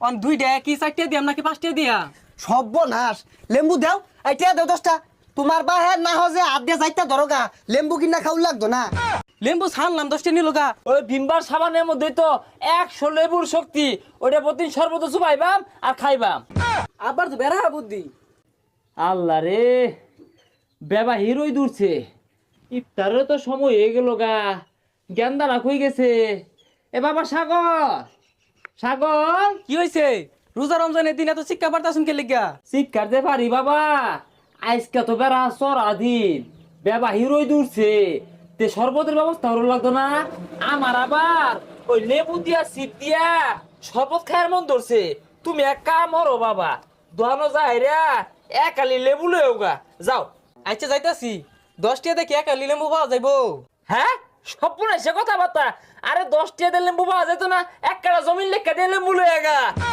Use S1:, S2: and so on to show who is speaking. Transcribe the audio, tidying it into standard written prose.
S1: On 2টা কি 4টা দিয়াম নাকি 5টা দিয়া?
S2: সর্বনাশ লেম্বু দেও এটা দেও 10টা তোমার বা হ্যাঁ না হজে হাত দিয়ে যাইতা ধরোগা লেম্বু কিনা খাও লাগতো না
S1: লেম্বু ছাড়লাম 10টা নিলগা।
S3: ওই ভিমবার সাবানের মধ্যে তো 100 লেবুর শক্তি। ওইটা প্রতিদিন শরবত চুবাইবাম আর খাইবাম।
S1: আবার তো বেড়া বুদ্ধি।
S3: আল্লাহ রে, বেবা হিরোই দূরছে। ইফতারের তো সময় হয়ে গেল গা। জ্ঞানদারা কই গেছে? এ বাবা সাগর, সাগর,
S1: কি হইছে? রোজা রমজানের দিন এত শিক্ষা পারতাছুন কে লিগা?
S3: শিক্ষার যে পারি বাবা। আজকে তো বেড়া চড়া দিন, বেবা হিরোই দূরছে। তে শরবতের ব্যবস্থা হলো লাগতো না? আমার আবার ওই লেবু দিয়া সিপ দিয়া শরবত খাওয়ার মন ধরছে। তুমি এক কাম করো বাবা, দোয়ানো যায় রে, এক আলি লেবু লয়েও গা যাও।
S1: আচ্ছা যাইতাছি। 10টা দেখি একা লেম্বু পাওয়া যাইবো?
S3: হ্যাঁ, স্বপ্ন সে কথাবার্তা। আরে 10 টাকা দিয়ে লেবু পাওয়া যেত না? এক কাটা জমিন লেখা দিয়ে লেবু লয়ে গা।